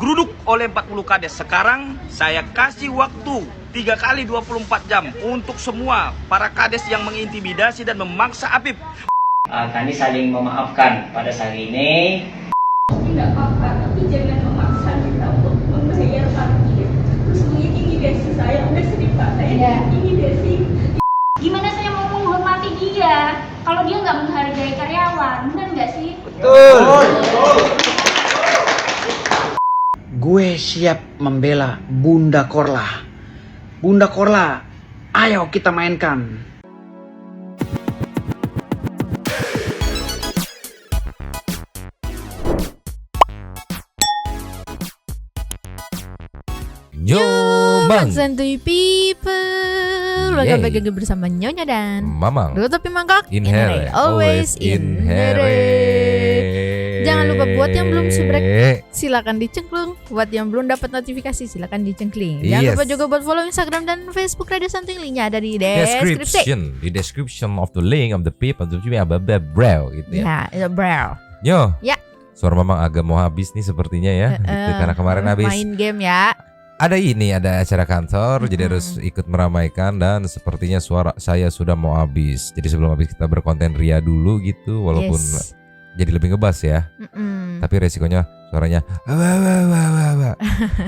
digeruduk oleh 40 kades. Sekarang saya kasih waktu 3 kali 24 jam untuk semua para kades yang mengintimidasi dan memaksa Apip. Kami saling memaafkan pada saat ini. Tidak apa-apa, tapi jangan memaksa kita untuk membayar parkir. Terus mengintimidasi saya, udah sering Pak, saya diintimidasi. Gimana saya mau menghormati dia kalau dia nggak menghargai karyawan, benar nggak sih? Betul. Gue siap membela Bunda Korla. Bunda Korla, ayo kita mainkan. Nyomang Santuy people, welcome back lagi bersama Nyonya dan Mamang Dulu tapi mangkok Inhere, always inhere. Jangan lupa buat yang belum subrek silakan dicengklung. Buat yang belum dapat notifikasi silakan dicengkling. Jangan lupa juga buat follow Instagram dan Facebook Radio Santuy, linknya ada di deskripsi. Di description of the link of the people of the bro gitu ya. Ya, itu bro. Yo. Ya. Suara Mamang agak mau habis nih sepertinya ya. Gitu, karena kemarin habis main game ya. ada acara kantor, jadi harus ikut meramaikan dan sepertinya suara saya sudah mau habis. Jadi sebelum habis kita berkonten ria dulu gitu, walaupun jadi lebih ngebas ya. Tapi resikonya suaranya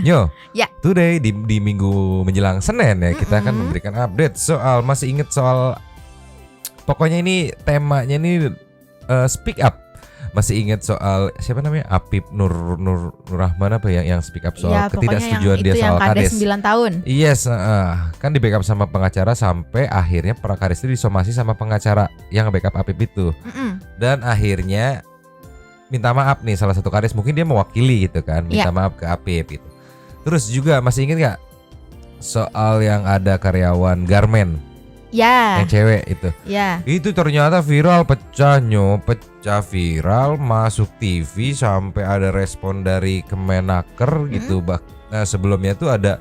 Yo, today di minggu menjelang Senin ya, kita akan memberikan update soal, masih inget soal, pokoknya ini temanya ini speak up. Masih ingat soal siapa namanya, Apip Nurrahman apa yang speak up soal ya, ketidaksetujuan dia soal kades 9 tahun. Yes, kan di backup sama pengacara sampai akhirnya para kades itu disomasi sama pengacara yang backup Apip itu. Dan akhirnya minta maaf nih salah satu kades, mungkin dia mewakili gitu kan, minta maaf ke Apip gitu. Terus juga masih ingat gak soal yang ada karyawan garmen? Ya. Yang cewek itu. Ya. Itu ternyata viral, pecah viral, masuk TV sampai ada respon dari Kemenaker gitu. Nah, sebelumnya tuh ada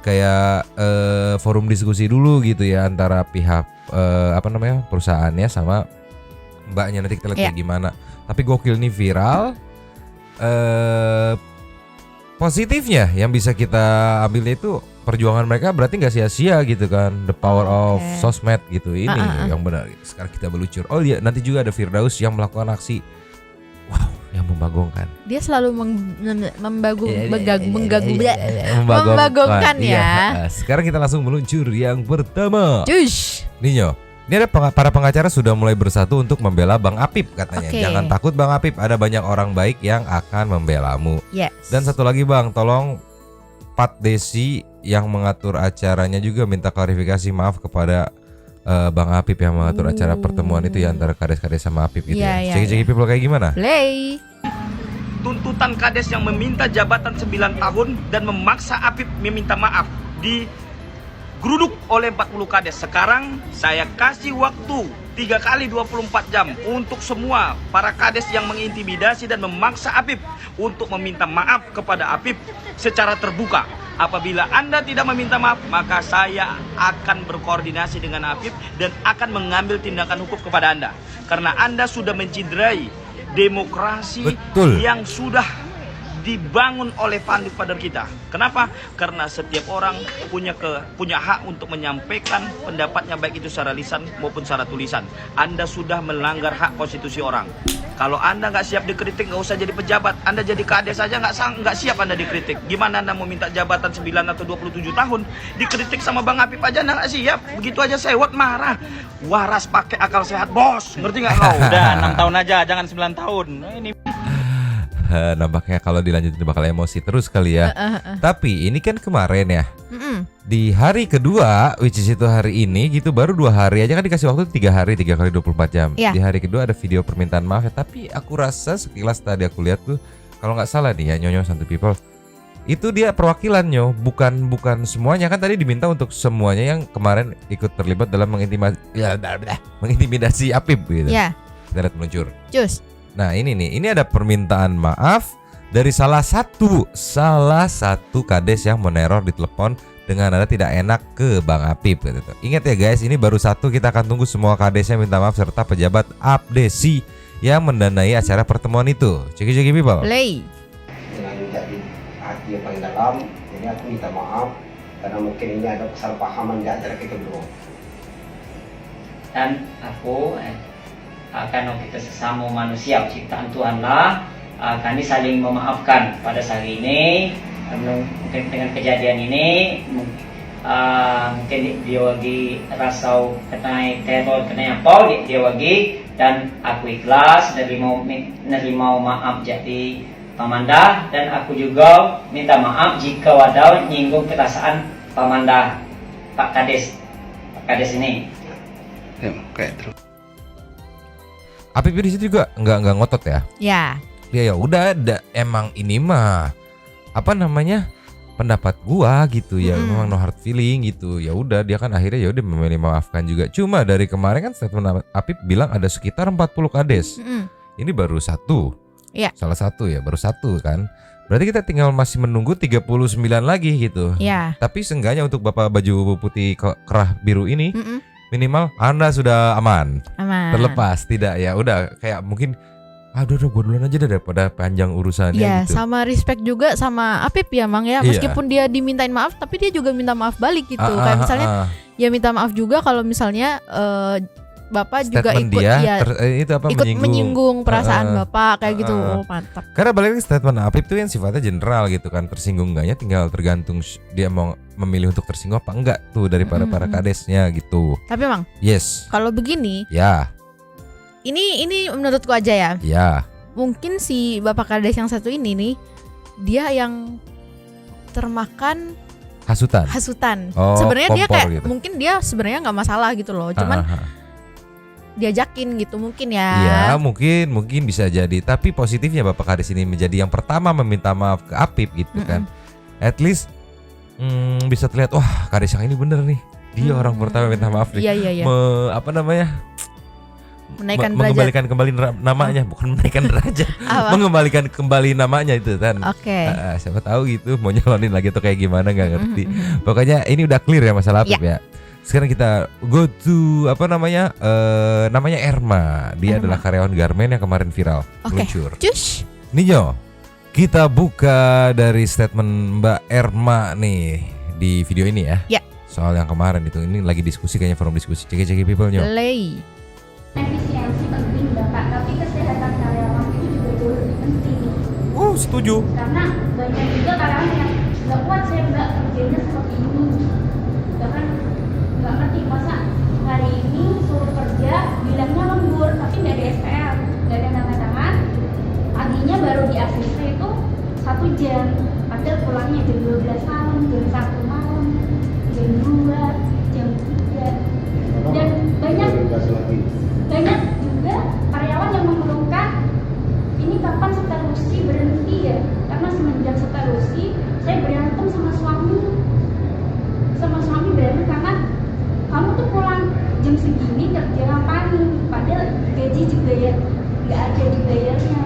kayak forum diskusi dulu gitu ya antara pihak perusahaannya sama mbaknya, nanti kita lihat kayak gimana. Tapi gokil nih viral. Positifnya yang bisa kita ambil itu perjuangan mereka berarti nggak sia-sia gitu kan, the power of sosmed gitu, ini yang benar gitu. Sekarang kita meluncur. Oh iya, nanti juga ada Firdaus yang melakukan aksi yang membagongkan. Dia selalu membagongkan ya. Sekarang kita langsung meluncur yang pertama. Cush. Ninyo, ini ada para pengacara sudah mulai bersatu untuk membela Bang Apip katanya. Jangan takut Bang Apip, ada banyak orang baik yang akan membelamu. Dan satu lagi Bang, tolong Pat Desi yang mengatur acaranya juga minta klarifikasi, maaf kepada Bang Apip yang mengatur acara pertemuan itu ya antara kades-kades sama Apip gitu ya. Ceki-ceki people kayak gimana? Play. Tuntutan kades yang meminta jabatan 9 tahun dan memaksa Apip meminta maaf digeruduk oleh 40 kades. Sekarang saya kasih waktu 3 kali 24 jam untuk semua para kades yang mengintimidasi dan memaksa Apip untuk meminta maaf kepada Apip secara terbuka. Apabila Anda tidak meminta maaf, maka saya akan berkoordinasi dengan Apip dan akan mengambil tindakan hukum kepada Anda. Karena Anda sudah menciderai demokrasi yang sudah dibangun oleh founder kita. Kenapa? Karena setiap orang punya hak untuk menyampaikan pendapatnya, baik itu secara lisan maupun secara tulisan. Anda sudah melanggar hak konstitusi orang. Kalau Anda nggak siap dikritik, nggak usah jadi pejabat. Anda jadi kades saja nggak siap Anda dikritik. Gimana Anda mau minta jabatan 9 atau 27 tahun dikritik sama Bang Apip aja Anda nggak siap. Begitu aja sewot marah. Waras pakai akal sehat bos. Ngerti nggak kau? Udah 6 tahun aja, jangan 9 tahun. Ini nampaknya kalau dilanjutin bakal emosi terus kali ya. Tapi ini kan kemarin ya. Di hari kedua, which is itu hari ini gitu, baru 2 hari aja kan dikasih waktu 3 hari, 3 kali 24 jam. Di hari kedua ada video permintaan maaf ya. Tapi aku rasa sekilas tadi aku lihat tuh, kalau nggak salah nih ya Nyonyo Santuy people, itu dia perwakilannya, bukan semuanya kan. Tadi diminta untuk semuanya yang kemarin ikut terlibat dalam mengintimidasi Apip gitu. Kita lihat meluncur. Nah ini ada permintaan maaf dari salah satu kades yang meneror di telepon dengan nada tidak enak ke Bang Apip gitu. Ingat ya guys, ini baru satu, kita akan tunggu semua kadesnya minta maaf serta pejabat Apdesi yang mendanai acara pertemuan itu. Ceki people. Play. hati yang paling dalam. Jadi aku minta maaf karena mungkin ini ada kesalahpahaman di antara kita berdua. Dan aku karena kita sesama manusia ciptaan Tuhan lah, kami saling memaafkan pada hari ini. Mungkin dengan kejadian ini mungkin dia lagi rasa kena teror, kena apa dia lagi, dan aku ikhlas nerima maaf jadi Pamanda, dan aku juga minta maaf jika wadau nyinggung perasaan Pamanda, Pak Kades ini. Kayak terus. Apip di situ juga nggak ngotot ya? Ya. Ya udah, emang ini mah apa namanya, pendapat gua gitu ya, memang no hard feeling gitu. Ya udah, dia kan akhirnya ya udah memilih memaafkan juga. Cuma dari kemarin kan statement Apip bilang ada sekitar 40 kades. Ini baru satu. Iya. Salah satu ya, baru satu kan. Berarti kita tinggal masih menunggu 39 lagi gitu. Iya. Tapi seenggaknya untuk Bapak baju putih kerah biru ini minimal Anda sudah aman. Terlepas, tidak ya. Udah kayak mungkin aduh gue duluan aja daripada panjang urusannya gitu. Ya, sama respect juga sama Apip ya Mang ya. Meskipun dia dimintain maaf, tapi dia juga minta maaf balik gitu. Kayak misalnya ya minta maaf juga kalau misalnya Bapak juga ikut ikut menyinggung perasaan Bapak kayak gitu. Oh, mantap. Karena balik lagi statement Apip tuh yang sifatnya general gitu kan. Tersinggung enggaknya tinggal tergantung dia mau memilih untuk tersinggung apa enggak tuh dari para kadesnya gitu. Tapi Mang, yes. Kalau begini, ya. Ini menurutku aja ya. Ya. Mungkin si Bapak Kades yang satu ini nih, dia yang termakan hasutan. Oh, sebenarnya dia kayak gitu. Mungkin dia sebenarnya nggak masalah gitu loh. Cuman diajakin gitu mungkin ya. Iya, mungkin bisa jadi. Tapi positifnya Bapak Kades ini menjadi yang pertama meminta maaf ke Apip gitu kan. At least bisa terlihat, wah Kades yang ini bener nih. Dia orang pertama minta maaf nih. Iya. Apa namanya? Mengembalikan kembali namanya, bukan menaikkan derajat. Mengembalikan kembali namanya itu kan. Oke. Siapa tahu gitu mau nyalonin lagi atau kayak gimana nggak ngerti. Pokoknya ini udah clear ya masalah Apip ya. Sekarang kita go to namanya Erma. Dia adalah karyawan garmen yang kemarin viral meluncur. Ninyo, kita buka dari statement Mbak Erma nih di video ini ya. Soal yang kemarin itu, ini lagi diskusi kayaknya, forum diskusi. Cek people nyo. Efisiensi penting Bapak, tapi kesehatan karyawan itu juga jauh lebih penting. Setuju. Karena banyak juga karyawan yang nggak kuat, saya nggak kerjanya seperti ini. Bahkan nggak ngerti masa hari ini suruh kerja bilangnya lembur, tapi nggak ada SPL, nggak ada tanda tangan. Paginya baru di ACC itu 1 jam, padahal pulangnya jam 12 malam, jam 1 malam, jam 2, jam 3. Dan banyak juga karyawan yang mengeluhkan ini kapan seterusi berhenti ya, karena semenjak seterusi saya berantem sama suami berantem karena kamu tuh pulang jam segini kerja ngapain, padahal gaji juga ya nggak ada dibayarnya.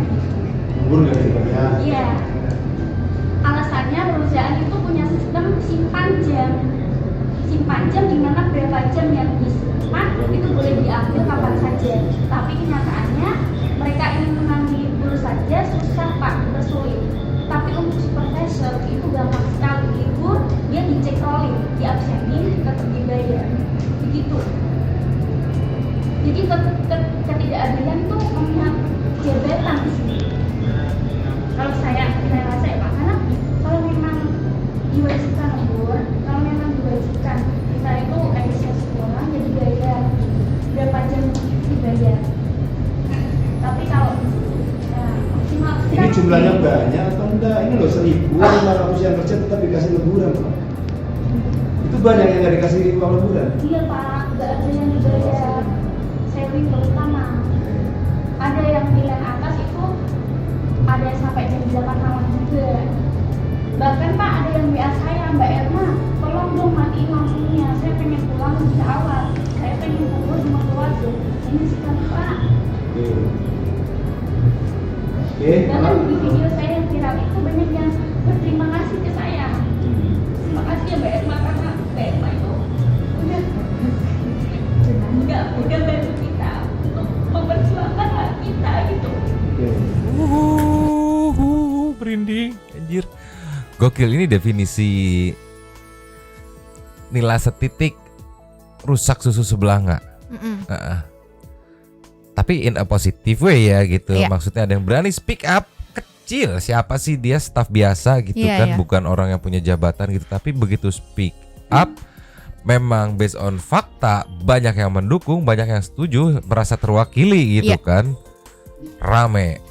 Iya, alasannya perusahaan itu punya sistem simpan jam di mana berapa jam yang disimpan itu boleh diambil kapan saja. Tapi kenyataannya mereka ingin mengambil saja susah Pak, sulit. Tapi untuk supervisor itu gampang sekali, libur dia dicek rolling, diabsenin, tetap dibayar. Begitu. Jadi ketidakadilan tuh memihak jabatan di sini. Kalau saya rasa ya Pak, karena kalau memang diwajibkan lembur, kalau memang diwajibkan kita itu efisiensi pulang jadi bayar berapa jam dibayar. Tapi kalau maksimal ini jumlahnya banyak atau enggak? Ini loh 1.500 yang kerja tetap dikasih liburan Pak. Itu banyak yang nggak dikasih uang liburan. Iya Pak, nggak ada yang dibayar saving terutama. Ada yang pilihan atas itu ada yang sampai jam 8 malam juga. Bahkan Pak ada yang WA saya, Mbak Erma, tolong dong matiin lampunya, saya pengen pulang lebih awal, saya pengen kumpul sama keluarga. Ini sekali Pak. Bahkan di video saya yang viral itu banyak yang berterima kasih ke saya. Terima kasih ya Mbak Erma, karena Mbak Erma itu udah bantu kita untuk memperjuangkan hak kita gitu. Merinding, anjir. Gokil, ini definisi nilai setitik rusak susu sebelah nggak? Tapi in a positive way ya gitu. Maksudnya ada yang berani speak up. Kecil, siapa sih dia, staff biasa gitu kan, bukan orang yang punya jabatan gitu. Tapi begitu speak up, memang based on fakta, banyak yang mendukung, banyak yang setuju, merasa terwakili gitu kan. Rame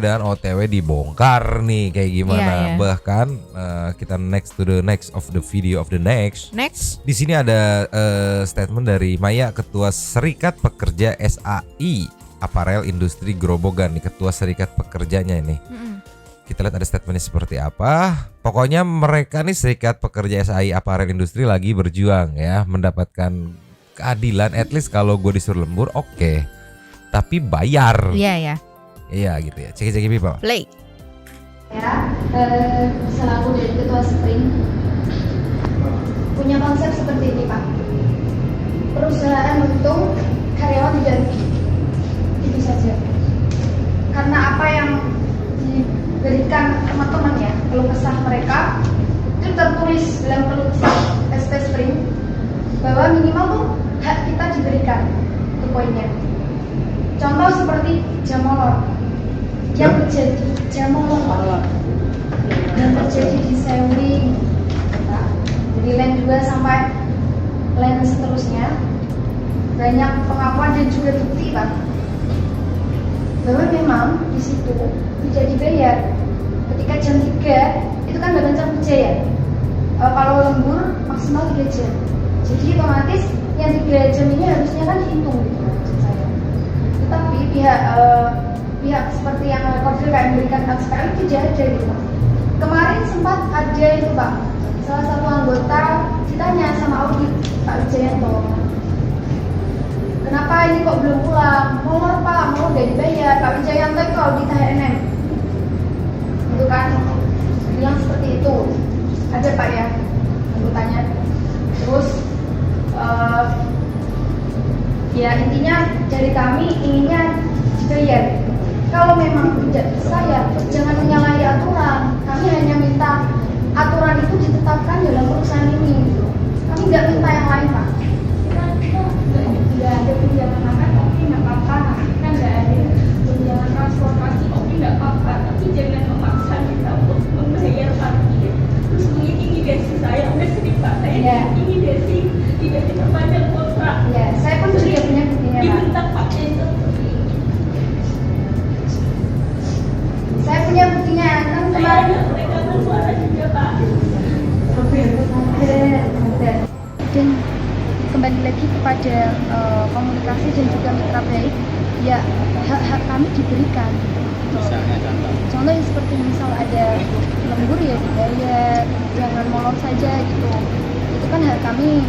dan OTW dibongkar nih kayak gimana. Bahkan kita next of the video of the next. Di sini ada statement dari Maya, Ketua Serikat Pekerja SAI Aparel Industri Grobogan nih, Ketua Serikat Pekerjanya ini. Kita lihat ada statementnya seperti apa. Pokoknya mereka nih Serikat Pekerja SAI Aparel Industri lagi berjuang ya, mendapatkan keadilan. At least kalau gue disuruh lembur oke. Tapi bayar. Iya gitu ya. Ceki people. Play. Ya, selaku dari Ketua Spring punya konsep seperti ini Pak. Perusahaan untung, karyawan tidak rugi. Itu saja. Karena apa yang diberikan teman-teman ya, keluh kesah mereka itu tertulis dalam keluh kesah SP Spring bahwa minimal tuh hak kita diberikan. Itu poinnya. Contoh seperti jam molor yang terjadi, yang terjadi di Sewing, di lane 2 sampai lane seterusnya, banyak pengakuan dan juga bukti Pak, bahwa memang di situ tidak dibayar. Ketika jam 3 itu kan bahkan jam kerja ya, kalau lembur maksimal 3 jam, jadi otomatis yang 3 jam ini harusnya kan dihitung gitu maksud saya. Tetapi pihak seperti yang Kodir kayak memberikan hak SPL itu tidak ada gitu Pak. Kemarin sempat ada itu Pak, salah satu anggota ditanya sama audit Pak Wijayanto, kenapa ini kok belum pulang? Molor Pak, molor udah dibayar. Pak Wijayanto itu audit HNM itu kan, bilang seperti itu. Ada Pak ya anggotanya. Terus ya intinya dari kami inginnya dibayar. Kalau memang tidak bisa ya jangan menyalahi aturan. Kami hanya minta aturan itu ditetapkan dalam perusahaan ini. Kami nggak minta yang lain Pak. Nggak ada tunjangan makan, oke nggak apa-apa. Kan nggak ada tunjangan transportasi, oke nggak apa-apa. Tapi jangan memaksa kita untuk membayar parkir. Terus ini gaji saya udah sedih Pak. Saya ini gaji tidak diperpanjang kontrak. Ya, saya pun juga punya buktinya Pak. Diminta pakai seperti ini. Saya punya buktinya kan kemarin. Mereka suara juga Pak. Dan kembali lagi kepada komunikasi dan juga mitra baik, ya hak-hak kami diberikan. Misalnya contoh seperti misal ada lembur ya dibayar, jangan molor saja gitu. Itu kan hak kami.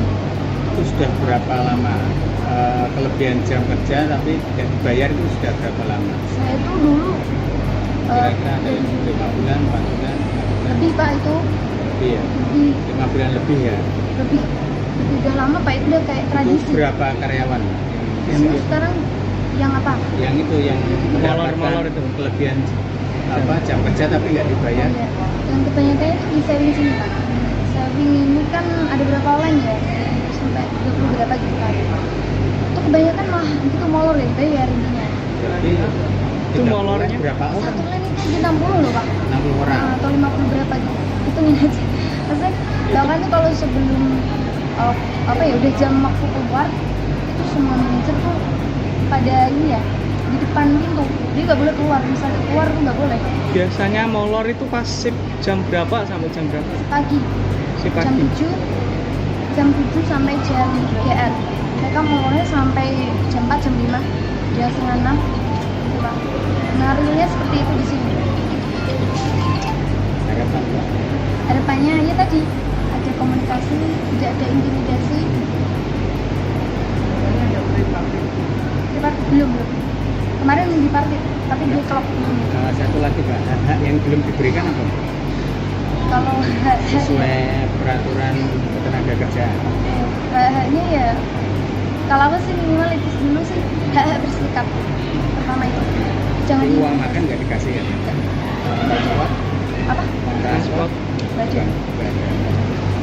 Itu sudah berapa lama kelebihan jam kerja tapi tidak dibayar, itu sudah berapa lama? Saya itu dulu kira-kira ada 5 bulan, 4 bulan, 5 bulan. Lebih Pak itu. Lebih ya? Lebih. 5 bulan lebih ya? Lebih. Udah lama Pak, itu udah kayak tradisi. Itu berapa karyawan? Yang sekarang yang apa? Yang itu yang molor itu kelebihan apa jam kerja tapi nggak dibayar. Oh, ya. Yang kebanyakan itu di Sewing sini Pak. Sewing ini kan ada berapa line ya? Sampai 20 berapa gitu kan. Itu kebanyakan malah itu molor ya, bayar intinya. Jadi itu molornya berapa orang? Satu line itu di 60 loh Pak. 60 orang. Atau 50 berapa gitu. Hitungin aja. Maksudnya bahkan tuh kalau sebelum apa ya udah jam waktu keluar itu semua manajer tuh pada ini ya di depan pintu, dia nggak boleh keluar, misalnya keluar tuh nggak boleh. Biasanya molor itu pas shift jam berapa sampai jam berapa? Pagi. Jam 7 sampai jam 3-an. Mereka molornya sampai jam 4, jam 5, jam setengah 6 gitu Pak. Nah realnya seperti itu di sini. Harapannya ya tadi ada komunikasi, tidak ada intimidasi. Belum. Kemarin dipartit, tapi di klub. Satu lagi Pak, hak yang belum diberikan apa? Kalau sesuai peraturan tenaga kerja. Haknya ya, kalau aku sih minimal itu dulu sih hak berserikat. Pertama itu. Jangan uang makan nggak dikasih ya? Apa? Transport bukan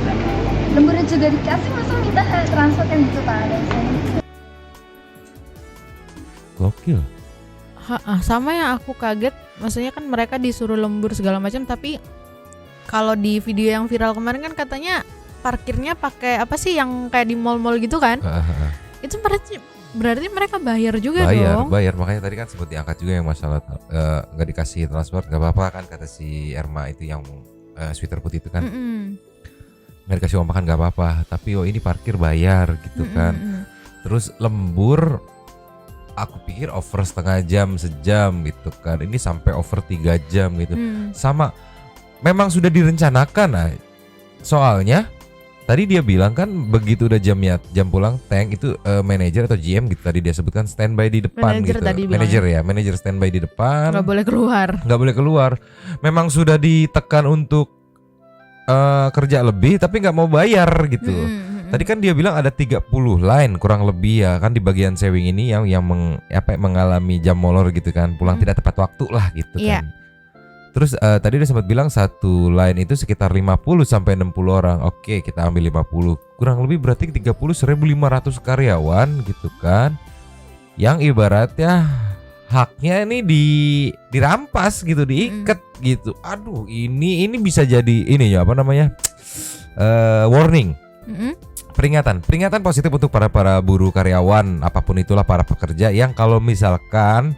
sama uang. Lemburnya juga dikasih, masa minta transfer kan gitu Pak ada Gokil. Sama yang aku kaget, maksudnya kan mereka disuruh lembur segala macam, tapi kalau di video yang viral kemarin kan katanya parkirnya pakai apa sih yang kayak di mall-mall gitu kan? Itu berarti mereka bayar juga dong. Bayar. Makanya tadi kan sempat diangkat juga yang masalah nggak dikasih transport nggak apa-apa kan, kata si Erma itu yang sweater putih itu kan. Nggak dikasih uang makan nggak apa-apa, tapi ini parkir bayar gitu kan. Terus lembur, aku pikir over setengah jam, sejam gitu kan. Ini sampai over 3 jam gitu. Sama, memang sudah direncanakan. Nah, soalnya tadi dia bilang kan begitu udah jam pulang tank itu manajer atau GM gitu tadi dia sebutkan standby di depan gitu. Manajer standby di depan. Nggak boleh keluar. Memang sudah ditekan untuk kerja lebih tapi nggak mau bayar gitu. Tadi kan dia bilang ada 30 line kurang lebih ya kan di bagian sewing ini yang mengalami jam molor gitu kan, pulang tidak tepat waktu lah gitu kan. Terus tadi dia sempat bilang satu line itu sekitar 50 sampai 60 orang. Oke, kita ambil 50. Kurang lebih berarti 1.500 karyawan gitu kan. Yang ibaratnya haknya ini dirampas gitu, diikat gitu. Aduh, ini bisa jadi ini ya apa namanya? Warning. Peringatan positif untuk para buruh, karyawan, apapun itulah, para pekerja yang kalau misalkan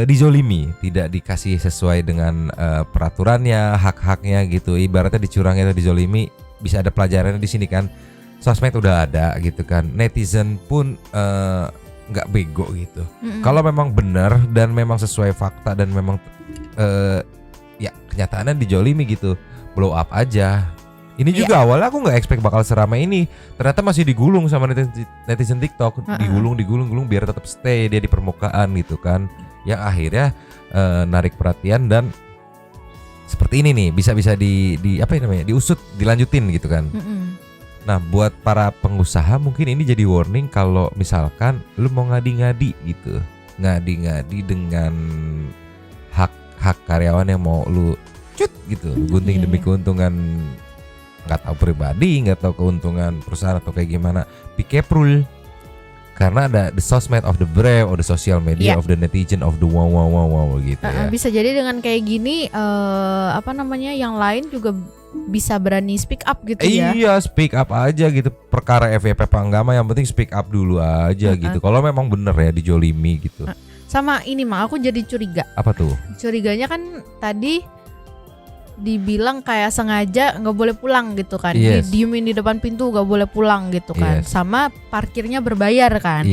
dizolimi, tidak dikasih sesuai dengan peraturannya, hak-haknya gitu. Ibaratnya dicurangi atau dizolimi, bisa ada pelajarannya di sini kan. Sosmed udah ada gitu kan. Netizen pun nggak bego gitu. Kalau memang benar dan memang sesuai fakta dan memang ya kenyataannya dizolimi gitu, blow up aja. Ini juga awalnya aku nggak expect bakal seramai ini. Ternyata masih digulung sama netizen TikTok, digulung biar tetap stay dia di permukaan gitu kan. Yang akhirnya narik perhatian dan seperti ini nih bisa di apa namanya diusut, dilanjutin gitu kan. Nah buat para pengusaha mungkin ini jadi warning kalau misalkan lu mau ngadi-ngadi gitu, ngadi-ngadi dengan hak karyawan yang mau lu cut gitu, gunting demi keuntungan nggak tahu pribadi, nggak tahu keuntungan perusahaan atau kayak gimana. Be careful karena ada the sosmed of the brave, of the social media of the netizen, of the wow gitu ya. Bisa jadi dengan kayak gini apa namanya yang lain juga bisa berani speak up gitu ya. Iya, speak up aja gitu. Perkara FYP apa enggak mah yang penting speak up dulu aja gitu. Kalau memang bener ya dijolimi gitu. Sama ini mah aku jadi curiga. Apa tuh? Curiganya kan tadi dibilang kayak sengaja nggak boleh pulang gitu kan, diemin di depan pintu nggak boleh pulang gitu kan, sama parkirnya berbayar kan.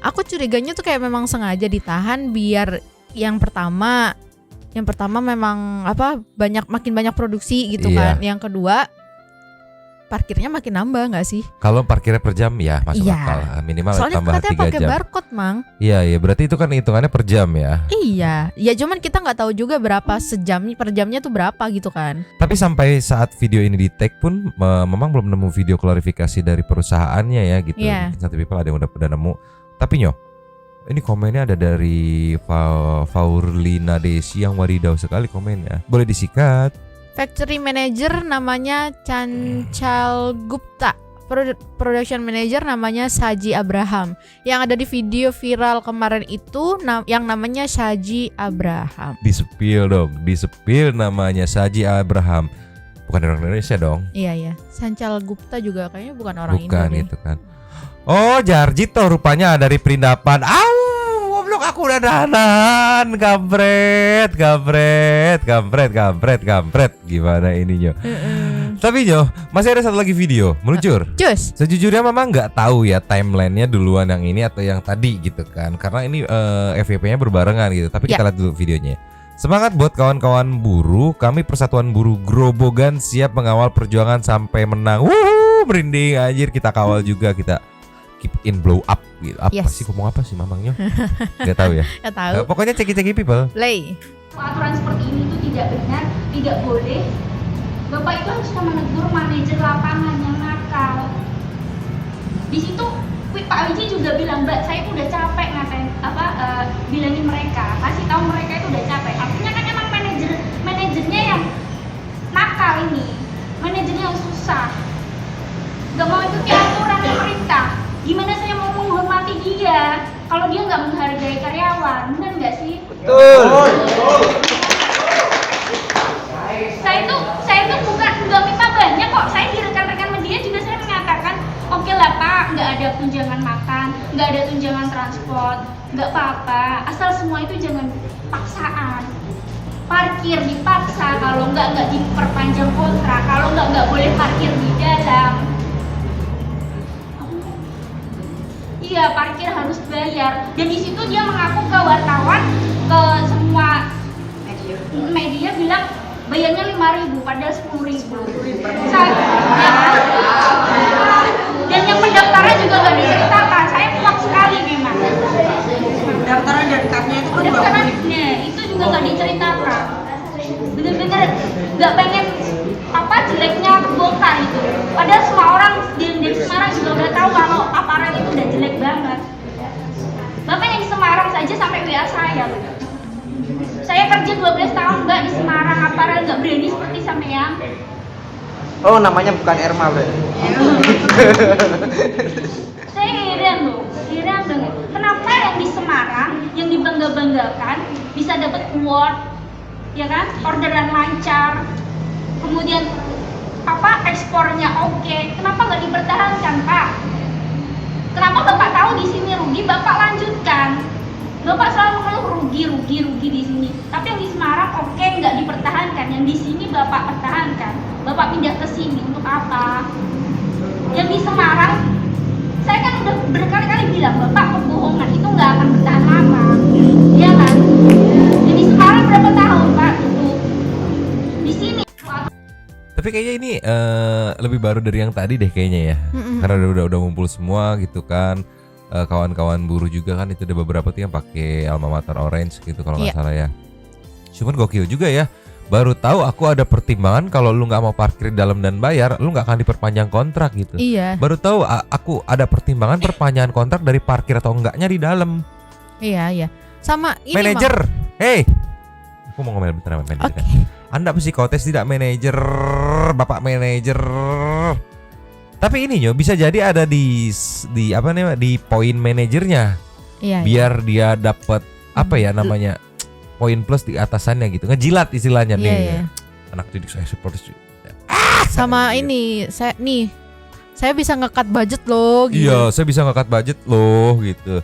Aku curiganya tuh kayak memang sengaja ditahan biar yang pertama memang makin banyak produksi gitu kan. Yang kedua parkirnya makin nambah nggak sih? Kalau parkirnya per jam ya masuk akal, minimal soalnya tambah 3 jam. Soalnya katanya pakai barcode, Mang. Iya, berarti itu kan hitungannya per jam ya. Iya, ya cuman kita nggak tahu juga berapa per jamnya tuh berapa gitu kan. Tapi sampai saat video ini di tag pun memang belum nemu video klarifikasi dari perusahaannya ya gitu. Satu people ada yang udah nemu. Tapi ini komennya ada dari Faurlina Desi yang wadidaw sekali komennya. Boleh disikat. Factory manager namanya Chanchal Gupta, production manager namanya Saji Abraham. Yang ada di video viral kemarin itu yang namanya Saji Abraham. Disepil namanya Saji Abraham. Bukan orang Indonesia dong. Iya. Chanchal Gupta juga kayaknya bukan orang Indonesia. Bukan itu kan. Oh, Jarjito rupanya dari Perindapan. Goblok aku udah dahanan. Kampret. Gimana ininya? Tapi masih ada satu lagi video meluncur. Sejujurnya memang nggak tahu ya timelinenya duluan yang ini atau yang tadi gitu kan. Karena ini FYP-nya berbarengan gitu. Tapi kita lihat dulu videonya. Semangat buat kawan-kawan buruh. Kami Persatuan Buruh Grobogan siap mengawal perjuangan sampai menang. Merinding anjir, kita kawal juga, kita keep in blow up gitu. Apa sih, ngomong apa sih mamangnya? Gak tahu ya. Gak tahu. Pokoknya ceki people. Play. Aturan seperti ini itu tidak benar, tidak boleh. Bapak itu harus menegur manajer lapangan yang nakal. Di situ Pak Wiji juga bilang, Mbak, saya udah capek ngatain bilangin mereka, kasih tahu mereka itu udah capek. Artinya kan emang manajernya yang nakal. nggak menghargai karyawan, benar nggak sih? Betul. Saya itu bukan nggak minta banyak kok. Saya di rekan-rekan media juga saya mengatakan, oke lah Pak, nggak ada tunjangan makan, nggak ada tunjangan transport, nggak apa-apa. Asal semua itu jangan paksaan. Parkir dipaksa, kalau nggak diperpanjang kontrak, kalau nggak boleh parkir di dalam. Iya, parkir harus bayar. Dan di situ dia mengaku ke wartawan, ke semua media bilang bayarnya 5.000 padahal 10.000. Dan yang pendaftaran juga nggak diceritakan. Saya muak sekali memang. Pendaftaran dan cardnya itu kan pendaftarannya itu juga nggak diceritakan. Bener-bener nggak pengen apa jeleknya kebongkar itu. Padahal semua orang di Semarang juga udah tahu kalau aparat itu udah jelek banget. Bapak yang di Semarang saja sampai WA saya. Saya kerja 12 tahun Mbak di Semarang, aparat nggak berani seperti sampean. Oh, namanya bukan Erma berarti. Saya heran banget. Kenapa yang di Semarang yang dibangga-banggakan bisa dapat award, ya kan? Orderan lancar, kemudian ekspornya oke. Kenapa nggak dipertahankan, Pak? Kenapa Bapak tahu di sini rugi, Bapak lanjutkan? Bapak selalu ngeluh rugi di sini. Tapi yang di Semarang oke, nggak dipertahankan. Yang di sini Bapak pertahankan. Bapak pindah ke sini untuk apa? Yang di Semarang, saya kan udah berkali-kali bilang, Bapak kebohongan itu nggak akan bertahan lama, ya kan? Jadi Semarang berapa tahun, Pak? Itu di sini. Tapi kayaknya ini lebih baru dari yang tadi deh kayaknya ya. Karena udah ngumpul semua gitu kan. Kawan-kawan buruh juga kan itu ada beberapa tuh yang pakai alma mater orange gitu kalau nggak salah ya. Cuman gokil juga ya. Baru tahu aku ada pertimbangan kalau lu nggak mau parkir di dalam dan bayar, lu nggak akan diperpanjang kontrak gitu. Iya. Baru tahu aku ada pertimbangan perpanjangan kontrak dari parkir atau enggaknya di dalam. Iya. Sama ini manajer. Hey. Aku mau ngomel bentar sama manajer kan. Anda psikotes tidak manajer, Bapak manajer. Tapi ini bisa jadi ada di apa namanya di poin manajernya. Iya. Biar dia dapat apa ya namanya poin plus di atasannya gitu. Ngejilat istilahnya nih. Anak didik saya seperti sama ini saya bisa nge-cut budget loh gitu. Iya, saya bisa nge-cut budget loh gitu.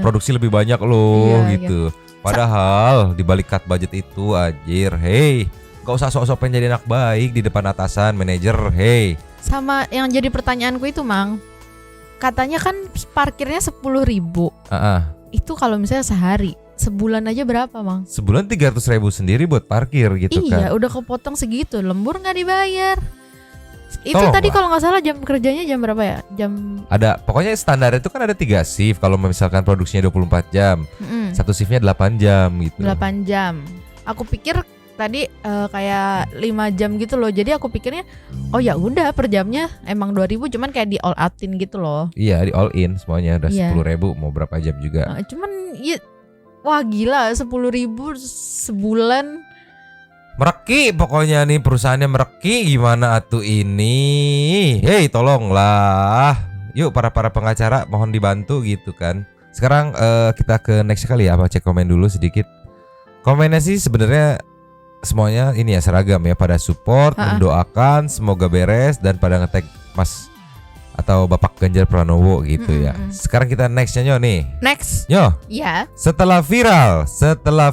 Produksi lebih banyak loh gitu. Padahal di balik cut budget itu anjir, hey, gak usah sok-sok pengen jadi anak baik di depan atasan, manajer, hey. Sama yang jadi pertanyaanku itu, Mang. Katanya kan parkirnya 10.000. Itu kalau misalnya sehari, sebulan aja berapa, Mang? Sebulan 300.000 sendiri buat parkir gitu kan. Iya, udah kepotong segitu, lembur nggak dibayar. Itu Tolong, tadi Pak. kalau nggak salah jam kerjanya jam berapa ya? Ada, pokoknya standar itu kan ada 3 shift kalau misalkan produksinya 24 jam. Satu shiftnya 8 jam gitu. 8 jam. Aku pikir tadi kayak 5 jam gitu loh. Jadi aku pikirnya oh ya udah per jamnya emang 2.000 cuman kayak di all outin gitu loh. Iya, di all in semuanya udah 10.000 mau berapa jam juga. Cuman ya wah gila 10.000 sebulan. Mereki pokoknya nih perusahaannya mereki gimana atuh ini. Hei tolonglah. Yuk para pengacara mohon dibantu gitu kan. Sekarang kita ke next kali ya. Apa cek komen dulu sedikit. Komennya sih sebenarnya semuanya ini ya seragam ya, pada support, mendoakan semoga beres dan pada nge-tag Mas atau Bapak Ganjar Pranowo gitu ya. Sekarang kita nextnya Nyo nih. Next. Nyo. Ya. Setelah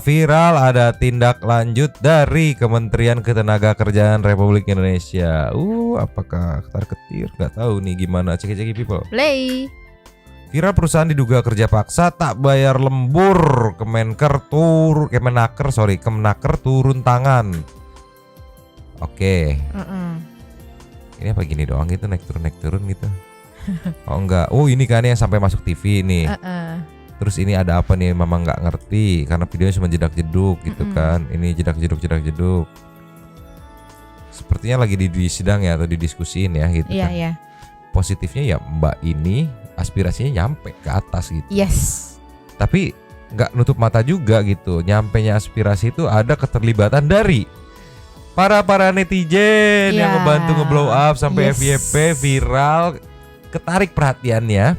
viral ada tindak lanjut dari Kementerian Ketenagakerjaan Republik Indonesia. Apakah ketar-ketir? Gak tahu nih gimana. Cek people. Play. Viral perusahaan diduga kerja paksa tak bayar lembur. Kemenaker turun tangan. Oke. Ini apa gini doang gitu naik turun gitu. Oh enggak. Oh ini kan yang sampai masuk TV nih. Terus ini ada apa nih Mama nggak ngerti karena videonya cuma jedak-jeduk gitu kan. Ini jedak-jeduk. Sepertinya lagi di sidang ya atau didiskusiin ya gitu kan. Iya. Positifnya ya Mbak ini aspirasinya nyampe ke atas gitu. Yes. Tapi nggak nutup mata juga gitu. Nyampenya aspirasi itu ada keterlibatan dari para netizen yang ngebantu ngeblow up sampai FYP viral, ketarik perhatiannya.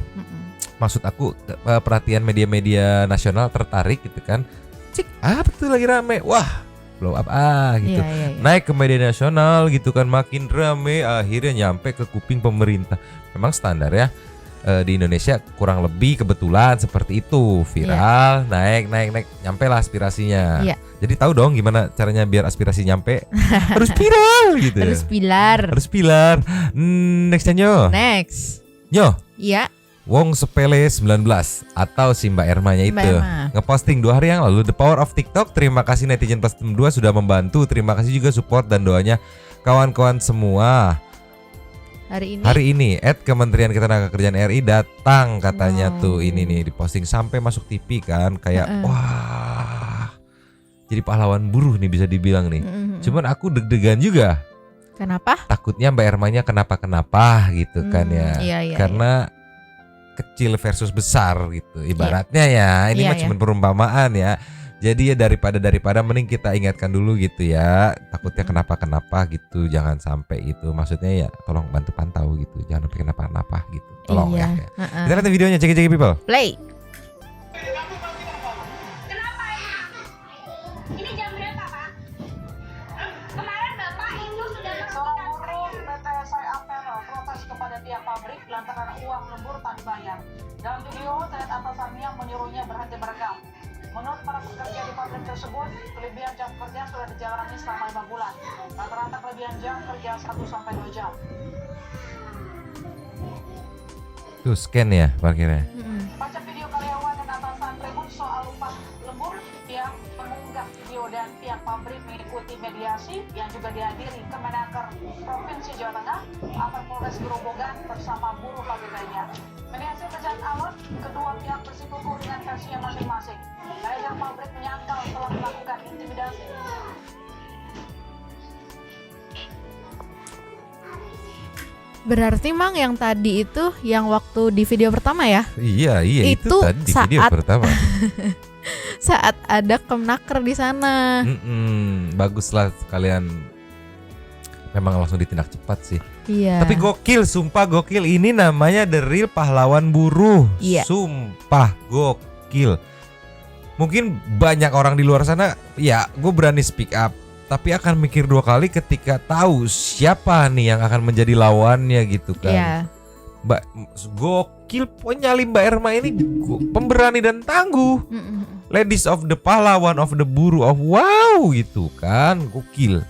maksud aku perhatian media-media nasional tertarik gitu kan. Cik, apa tuh lagi rame? Wah, blow up gitu. Naik ke media nasional gitu kan, makin rame, akhirnya nyampe ke kuping pemerintah. Memang standar ya. Di Indonesia kurang lebih kebetulan seperti itu, viral, naik, nyampe lah aspirasinya. Jadi tahu dong gimana caranya biar aspirasi nyampe. Harus viral gitu. Harus pilar. Next Nyo. Nyo. Iya. Wong Sepele 19 atau si Mbak Ermanya itu ngeposting 2 hari yang lalu The Power of TikTok. Terima kasih netizen plus 2 sudah membantu. Terima kasih juga support dan doanya kawan-kawan semua. Hari ini Kementerian Ketenagakerjaan RI datang katanya tuh ini nih diposting sampai masuk TV kan kayak wah jadi pahlawan buruh nih bisa dibilang nih. Cuman aku deg-degan juga. Kenapa? Takutnya Mbak Ermanya kenapa gitu kan ya. Karena kecil versus besar gitu ibaratnya ya. Ini mah cuma perumpamaan ya. Jadi ya daripada mending kita ingatkan dulu gitu ya. Takutnya kenapa gitu. Jangan sampai itu. Maksudnya ya tolong bantu pantau gitu. Jangan sampai kenapa-kenapa gitu. Tolong ya. Kita lihat videonya, cek people. Play. Kenapa ya? Ini jam berapa, Pak? Kemarin Bapak itu sudah melakukan PT Saya Apero protes kepada pihak pabrik lantaran uang lembur tak dibayar. Dalam video, terlihat atasannya menyuruhnya berhenti merekam. Menurut para pekerja di pabrik tersebut, kelebihan jam kerja sudah dijalani selama 5 bulan. Rata-rata kelebihan jam kerja 1-2 jam. Tuh scan ya parkirnya. Baca video karyawan dan atasan ribut soal upah lembur, pihak pengunggah video dan pihak pabrik mengikuti mediasi yang juga dihadiri Kemenaker Provinsi Jawa Tengah, Apar Polres Grobogan bersama buruh pabrik lainnya. Mediasi berjalan alot, kedua pihak bersikuku dengan versinya masing-masing. Manajer pabrik menyangkal telah melakukan intimidasi. Berarti Mang yang tadi itu yang waktu di video pertama ya? Iya itu tadi di video pertama. Saat ada Kemenaker di sana. Baguslah kalian. Memang langsung ditindak cepat sih. Iya. Tapi gokil, sumpah gokil. Ini namanya the real pahlawan buruh. Iya. Sumpah gokil. Mungkin banyak orang di luar sana, ya gue berani speak up, tapi akan mikir 2 kali ketika tahu siapa nih yang akan menjadi lawannya gitu kan. Iya. Mbak gokil, nyali Mbak Erma ini pemberani dan tangguh. Ladies of the pahlawan of the buruh of wow gitu kan. Gokil.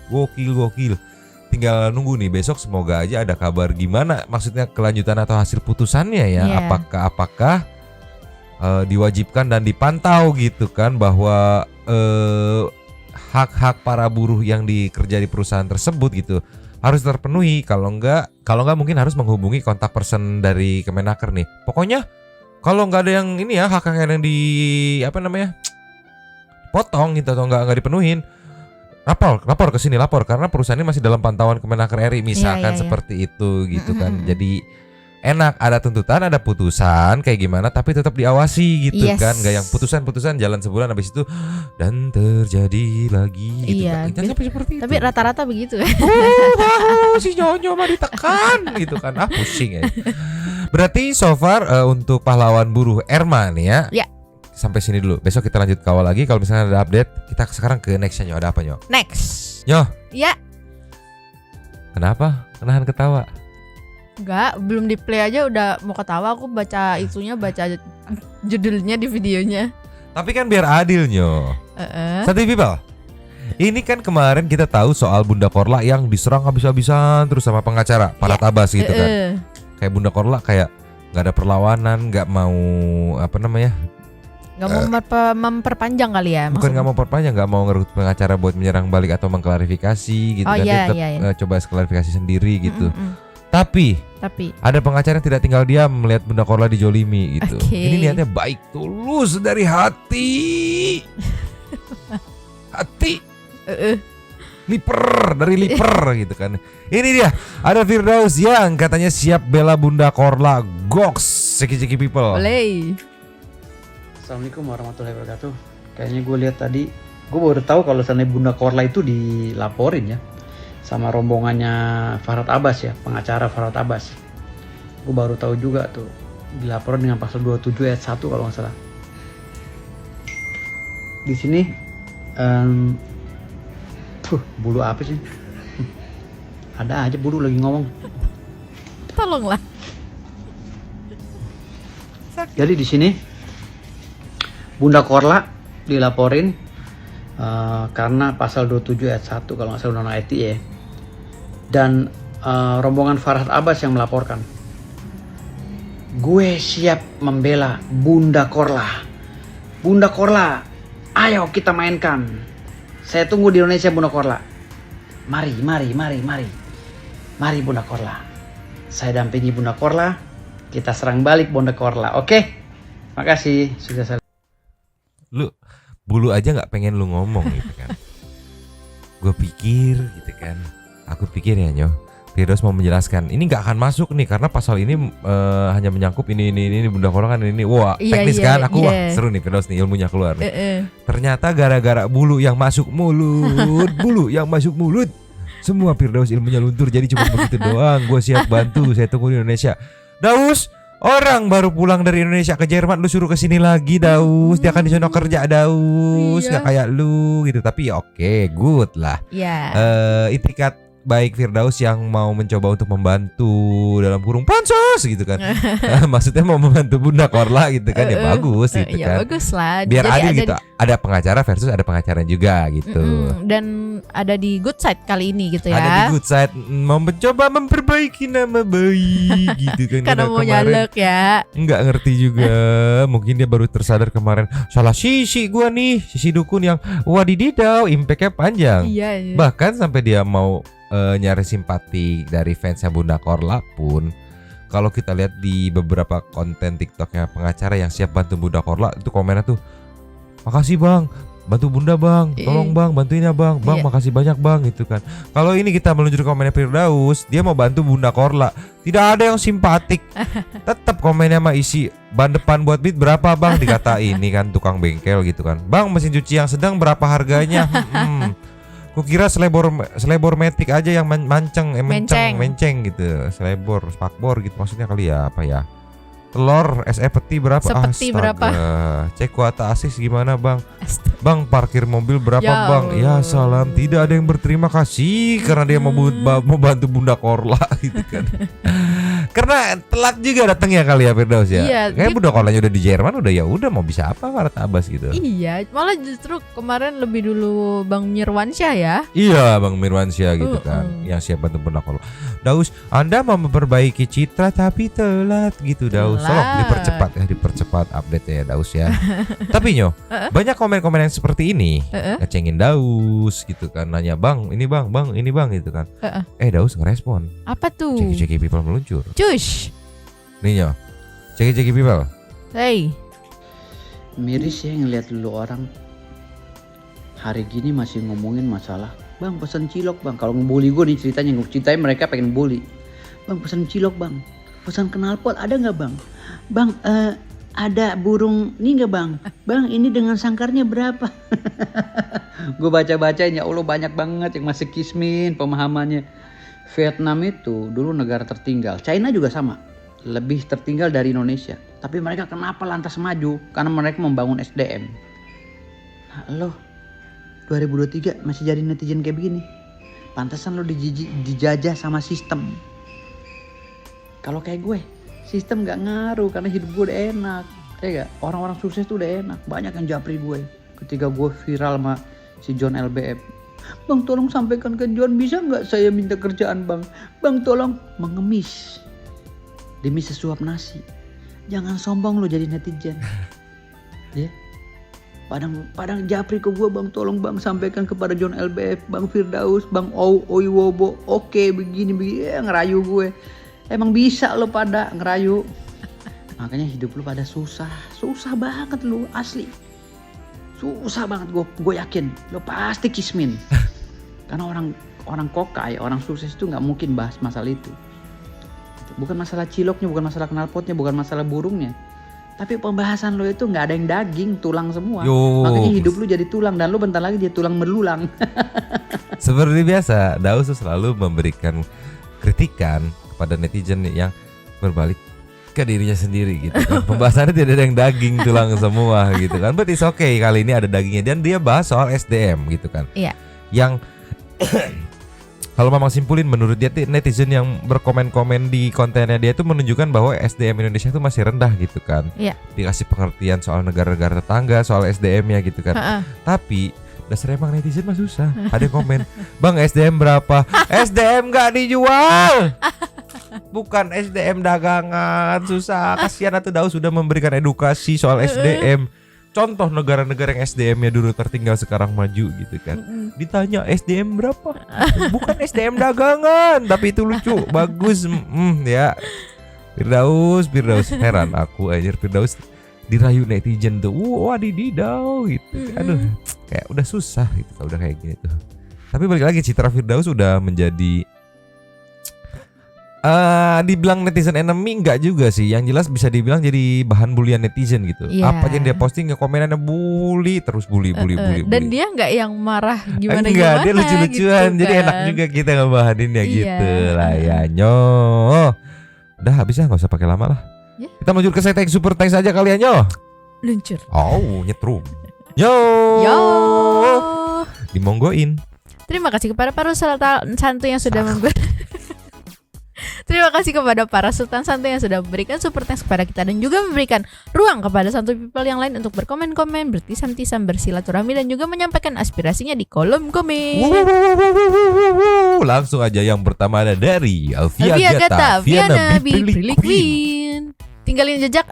Tinggal nunggu nih besok, semoga aja ada kabar gimana maksudnya kelanjutan atau hasil putusannya ya. Apakah diwajibkan dan dipantau gitu kan bahwa hak-hak para buruh yang dikerja di perusahaan tersebut gitu harus terpenuhi. Kalau enggak mungkin harus menghubungi kontak person dari Kemenaker nih. Pokoknya kalau enggak ada yang ini ya hak yang di potong gitu atau enggak dipenuhin, lapor ke sini, karena perusahaan ini masih dalam pantauan Kemenaker RI misalkan seperti itu gitu kan. Jadi enak, ada tuntutan, ada putusan kayak gimana tapi tetap diawasi gitu kan. Gak yang putusan jalan sebulan habis itu dan terjadi lagi gitu kan. Tapi rata-rata begitu ya. Si Nyonyo mah ditekan gitu kan. Pusing ya. Berarti so far untuk pahlawan buruh Erma nih ya. Sampai sini dulu. Besok kita lanjut kawal lagi. Kalau misalnya ada update, kita sekarang ke nextnya Nyo. Ada apa Nyo? Next. Nyo. Ya. Kenapa? Kenahan ketawa. Enggak, belum di play aja udah mau ketawa. Aku baca judulnya di videonya. Tapi kan biar adil Nyo. Santai people. Ini kan kemarin kita tahu soal Bunda Korla yang diserang habis-habisan terus sama pengacara Farhad Abbas gitu kan. Kayak Bunda Korla kayak nggak ada perlawanan, nggak mau nggak mau memperpanjang kali ya. Bukan nggak mau perpanjang, nggak mau ngerut pengacara buat menyerang balik atau mengklarifikasi gitu kan. Dia tetap coba klarifikasi sendiri gitu. Tapi ada pengacara yang tidak tinggal diam melihat Bunda Korla dijolimi gitu. Ini niatnya baik, tulus dari hati. Dari liper gitu kan. Ini dia, ada Firdaus yang katanya siap bela Bunda Korla. Goks, ceki people. Boleh. Assalamualaikum warahmatullahi wabarakatuh. Kayaknya gue lihat tadi, gue baru tahu kalau seandainya Bunda Korla itu dilaporin ya sama rombongannya Farhad Abbas ya, pengacara Farhad Abbas. Gue baru tahu juga tuh. dilaporkan dengan pasal 27 ayat 1 kalau nggak salah. Di sini bulu apa sih? Ada aja bulu lagi ngomong. Tolonglah. Jadi di sini Bunda Korla dilaporin karena pasal 27 ayat 1 kalau nggak salah Undang-Undang ITE, dan rombongan Farhad Abbas yang melaporkan. Gue siap membela Bunda Korla. Bunda Korla, ayo kita mainkan. Saya tunggu di Indonesia Bunda Korla. Mari Bunda Korla. Saya dampingi Bunda Korla. Kita serang balik Bunda Korla. Oke? Makasih sudah selesai. Lu bulu aja nggak pengen lu ngomong gitu kan. Gue pikir gitu kan. Aku pikir ya Nyo, Firdaus mau menjelaskan ini nggak akan masuk nih karena pasal ini hanya menyangkut ini Bunda Korla kan ini. Wah teknis kan. Aku wah seru nih Firdaus nih, ilmunya keluar nih. Ternyata gara-gara bulu yang masuk mulut, bulu yang masuk mulut, semua Firdaus ilmunya luntur. Jadi cuma begitu doang. Gue siap bantu. Saya tunggu di Indonesia. Daus, orang baru pulang dari Indonesia ke Jerman, lu suruh kesini lagi Daus. Dia kan di sana kerja Daus, nggak kayak lu gitu. Tapi oke, good lah. Itikat baik Firdaus yang mau mencoba untuk membantu dalam kurung pansos gitu kan. Maksudnya mau membantu Bunda Korla gitu kan. Ya bagus gitu kan. Ya bagus lah. Biar adil gitu. Ada pengacara versus ada pengacara juga gitu. Dan ada di good side kali ini gitu ya. Ada di good side, mau mencoba memperbaiki nama baik gitu kan. Karena mau nyalek ya. Nggak ngerti juga. Mungkin dia baru tersadar kemarin, salah sisi gua nih, sisi dukun yang wadididau, impactnya panjang. Iya. Bahkan sampai dia mau nyari simpati dari fansnya Bunda Korla pun, kalau kita lihat di beberapa konten TikToknya pengacara yang siap bantu Bunda Korla, itu komennya tuh, makasih bang, bantu Bunda bang, tolong bang, bantuin ya bang, makasih banyak bang gitu kan. Kalau ini kita meluncur komennya Firdaus, dia mau bantu Bunda Korla, tidak ada yang simpatik. Tetap komennya mah isi ban depan buat beat berapa bang, dikata ini kan tukang bengkel gitu kan. Bang mesin cuci yang sedang berapa harganya? Kukira selebor metik aja yang menceng gitu, selebor spakbor gitu maksudnya kali ya, apa ya, telur SE peti berapa? Sepeti berapa? Cek kuota asis gimana bang? Bang parkir mobil berapa ya bang? Ya salam, tidak ada yang berterima kasih karena dia mau bantu Bunda Korla gitu kan. Karena telat juga datangnya kali ya Firdaus ya. Iya, kayak Bunda Korlanya udah di Jerman, udah mau bisa apa Farhad Abbas gitu. Iya, malah justru kemarin lebih dulu Bang Mirwansyah ya. Iya, Bang Mirwansyah gitu kan, yang siap bantu Bunda Korla. Daus, Anda mau memperbaiki citra tapi telat gitu Daus. Tolong dipercepat update ya Daus ya. Tapi Nyo, banyak komen-komen yang seperti ini, ngecengin Daus gitu kan, nanya bang, ini bang gitu kan. Daus ngerespon. Apa tuh? Ceki people meluncur. Cush. Nih Nyo, ceki people. Hey. Miris ya ngeliat dulu orang hari gini masih ngomongin masalah bang pesan cilok bang. Kalau ngebully gue nih ceritanya, gue ceritain mereka pengen bully. Bang pesan cilok bang, pesan knalpot ada nggak bang? Bang ada burung ini nggak bang? Bang ini dengan sangkarnya berapa? Gue baca-bacain ya Allah banyak banget yang masih kismin pemahamannya. Vietnam itu dulu negara tertinggal, China juga sama, lebih tertinggal dari Indonesia. Tapi mereka kenapa lantas maju? Karena mereka membangun SDM. Nah, lo 2023 masih jadi netizen kayak begini. Pantesan lo dijajah sama sistem. Kalau kayak gue, sistem gak ngaruh karena hidup gue udah enak. Ya gak? Orang-orang sukses tuh udah enak. Banyak yang japri gue. Ketika gue viral sama si John LBF. Bang tolong sampaikan ke John, bisa gak saya minta kerjaan bang? Bang tolong mengemis demi sesuap nasi. Jangan sombong lo jadi netizen. Ya. Padang japri ke gue, bang tolong bang sampaikan kepada John LBF, Bang Firdaus, Bang Oiwobo. Oke begini ya, ngerayu gue. Emang bisa lo pada ngerayu. Makanya hidup lo pada susah banget lo asli. Susah banget, gue yakin lo pasti kismin. Karena orang kokai, orang sukses itu nggak mungkin bahas masalah itu. Bukan masalah ciloknya, bukan masalah knalpotnya, bukan masalah burungnya. Tapi pembahasan lo itu nggak ada yang daging, tulang semua. Makanya hidup lo jadi tulang dan lo bentar lagi jadi tulang belulang. Seperti biasa, Daus selalu memberikan kritikan kepada netizen yang berbalik ke dirinya sendiri gitu kan. Pembahasannya tidak ada yang daging tulang semua gitu kan. But it's okay, kali ini ada dagingnya dan dia bahas soal SDM gitu kan. Iya. Yang kalau Mamang simpulin, menurut dia netizen yang berkomen-komen di kontennya dia itu menunjukkan bahwa SDM Indonesia itu masih rendah gitu kan. Iya. Dikasih pengertian soal negara-negara tetangga, soal SDM-nya gitu kan. Tapi dasar emang netizen mah susah. Ada yang komen, "Bang, SDM berapa?" SDM gak dijual. Bukan SDM dagangan, susah. Kasihan atuh Daus sudah memberikan edukasi soal SDM. Contoh negara-negara yang SDM-nya dulu tertinggal sekarang maju gitu kan. Ditanya SDM berapa? Bukan SDM dagangan, tapi itu lucu, bagus, ya. Firdaus, heran aku anjir, Firdaus dirayu netizen tuh. Wah, dididau gitu. Aduh, kayak udah susah gitu kalau udah kayak gini tuh. Tapi balik lagi, citra Firdaus udah menjadi dibilang netizen enemy enggak juga sih. Yang jelas bisa dibilang jadi bahan bulian netizen gitu. Apa aja yang dia posting komenannya bully, terus bully. Dan dia enggak yang marah gimana. Enggak, dia lucu-lucuan gitu, jadi enak juga kita ngebahaninnya gitu lah ya. Nyo. Udah habis ya, enggak usah pakai lama lah. Kita menuju ke setting super thanks aja kalian Nyo. Luncur. Oh, nyetrum. Yo. Dimonggoin. Terima kasih kepada para sultan santu yang sudah membuat. Terima kasih kepada para sultan santu yang sudah memberikan super thanks kepada kita dan juga memberikan ruang kepada santu people yang lain untuk berkomen-komen, bertisam-tisam, bersilaturahmi dan juga menyampaikan aspirasinya di kolom komen. Langsung aja yang pertama ada dari Alfia Gata, Viana Billy Queen. Tinggalin jejak.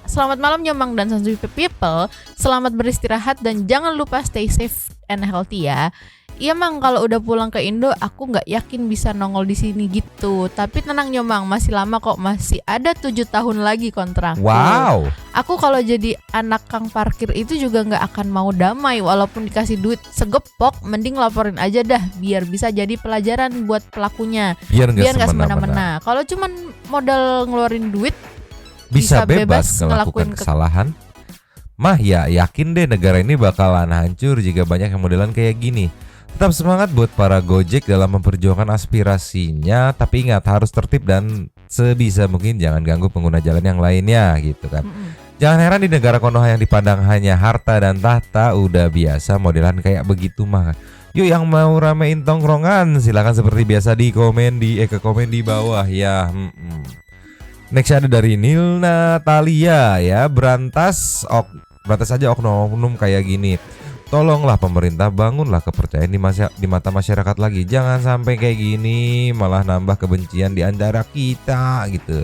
Selamat malam Nyomang dan santu people. Selamat beristirahat dan jangan lupa stay safe and healthy ya. Iya Mang, kalau udah pulang ke Indo aku nggak yakin bisa nongol di sini gitu. Tapi tenang Nyomang, masih lama kok, masih ada 7 tahun lagi kontrak. Wow. Aku kalau jadi anak kang parkir itu juga nggak akan mau damai walaupun dikasih duit segepok. Mending laporin aja dah biar bisa jadi pelajaran buat pelakunya. Biar nggak semena-mena. Kalau cuman modal ngeluarin duit bisa bebas ngelakuin kesalahan. Mah ya yakin deh negara ini bakalan hancur jika banyak yang modelan kayak gini. Tetap semangat buat para Gojek dalam memperjuangkan aspirasinya. Tapi ingat harus tertib dan sebisa mungkin jangan ganggu pengguna jalan yang lainnya gitu kan. Jangan heran di negara Konoha yang dipandang hanya harta dan tahta udah biasa modelan kayak begitu mah. Yuk yang mau ramein tongkrongan silakan seperti biasa di komen di bawah ya. Next ada dari Nil Natalia ya. Berantas aja oknum kayak gini. Tolonglah pemerintah bangunlah kepercayaan di mata masyarakat lagi. Jangan sampai kayak gini malah nambah kebencian di antara kita gitu.